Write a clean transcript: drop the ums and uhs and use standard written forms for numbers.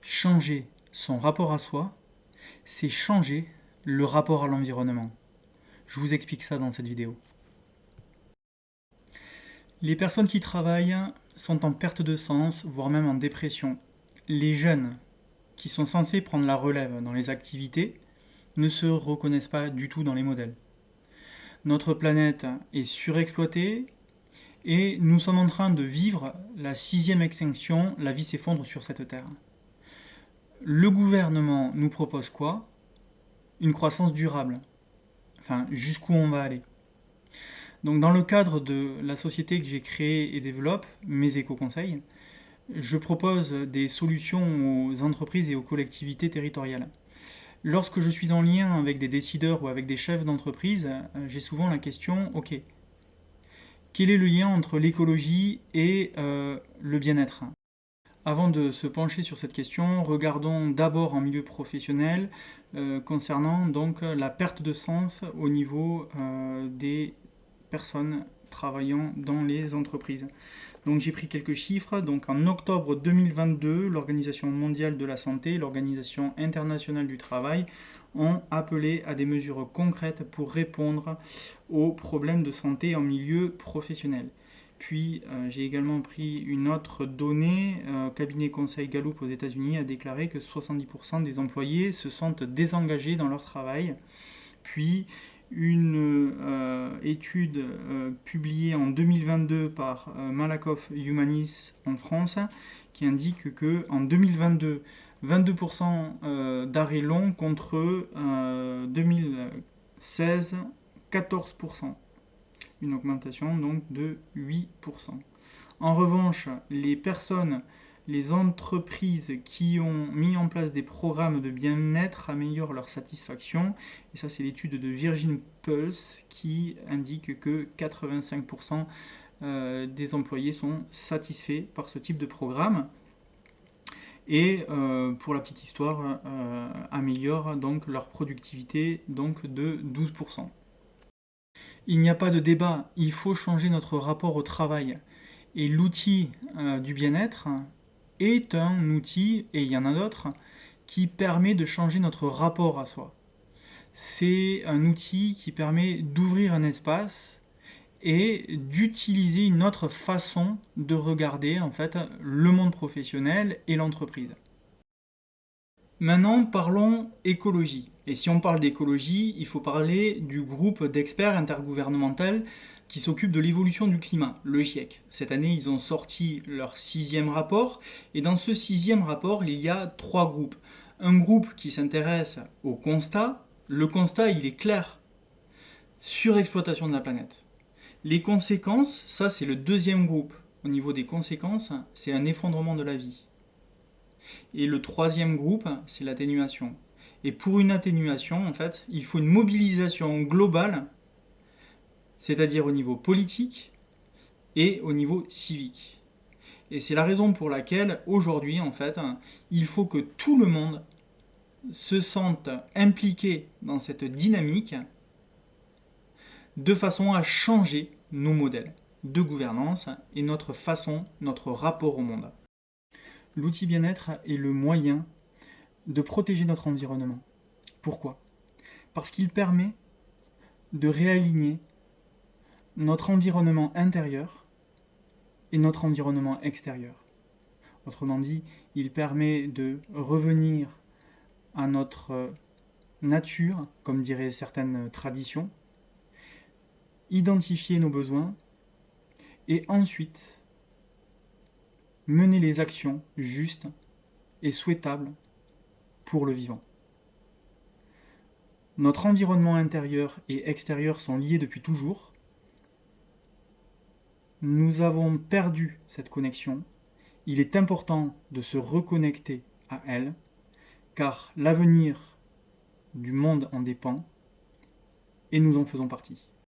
Changer son rapport à soi, c'est changer le rapport à l'environnement. Je vous explique ça dans cette vidéo. Les personnes qui travaillent sont en perte de sens, voire même en dépression. Les jeunes qui sont censés prendre la relève dans les activités ne se reconnaissent pas du tout dans les modèles. Notre planète est surexploitée et nous sommes en train de vivre la 6e extinction, la vie s'effondre sur cette terre. Le gouvernement nous propose quoi? Une croissance durable. Enfin, jusqu'où on va aller. Donc dans le cadre de la société que j'ai créée et développe, mes éco-conseils, je propose des solutions aux entreprises et aux collectivités territoriales. Lorsque je suis en lien avec des décideurs ou avec des chefs d'entreprise, j'ai souvent la question, ok, quel est le lien entre l'écologie et le bien-être? Avant de se pencher sur cette question, regardons d'abord en milieu professionnel concernant donc la perte de sens au niveau des personnes travaillant dans les entreprises. Donc j'ai pris quelques chiffres. Donc en octobre 2022, l'Organisation mondiale de la santé, l'Organisation internationale du travail ont appelé à des mesures concrètes pour répondre aux problèmes de santé en milieu professionnel. Puis j'ai également pris une autre donnée. Cabinet conseil Gallup aux États-Unis a déclaré que 70% des employés se sentent désengagés dans leur travail. Puis une étude publiée en 2022 par Malakoff Humanis en France qui indique qu'en 2022, 22% d'arrêts longs contre 2016, 14%. Une augmentation donc de 8%. En revanche, les entreprises qui ont mis en place des programmes de bien-être améliorent leur satisfaction. Et ça, c'est l'étude de Virgin Pulse qui indique que 85% des employés sont satisfaits par ce type de programme. Et pour la petite histoire, améliorent donc leur productivité donc de 12%. Il n'y a pas de débat, il faut changer notre rapport au travail. Et l'outil du bien-être est un outil, et il y en a d'autres, qui permet de changer notre rapport à soi. C'est un outil qui permet d'ouvrir un espace et d'utiliser une autre façon de regarder en fait le monde professionnel et l'entreprise. Maintenant, parlons écologie. Et si on parle d'écologie, il faut parler du groupe d'experts intergouvernemental qui s'occupe de l'évolution du climat, le GIEC. Cette année, ils ont sorti leur 6e rapport. Et dans ce 6e rapport, il y a 3 groupes. Un groupe qui s'intéresse au constat. Le constat, il est clair. Surexploitation de la planète. Les conséquences, ça c'est le 2e groupe. Au niveau des conséquences, c'est un effondrement de la vie. Et le 3e groupe, c'est l'atténuation. Et pour une atténuation, en fait, il faut une mobilisation globale, c'est-à-dire au niveau politique et au niveau civique. Et c'est la raison pour laquelle, aujourd'hui, en fait, il faut que tout le monde se sente impliqué dans cette dynamique de façon à changer nos modèles de gouvernance et notre façon, notre rapport au monde. L'outil bien-être est le moyen de protéger notre environnement. Pourquoi? Parce qu'il permet de réaligner notre environnement intérieur et notre environnement extérieur. Autrement dit, il permet de revenir à notre nature, comme diraient certaines traditions, identifier nos besoins et ensuite mener les actions justes et souhaitables pour le vivant. Notre environnement intérieur et extérieur sont liés depuis toujours. Nous avons perdu cette connexion. Il est important de se reconnecter à elle, car l'avenir du monde en dépend, et nous en faisons partie.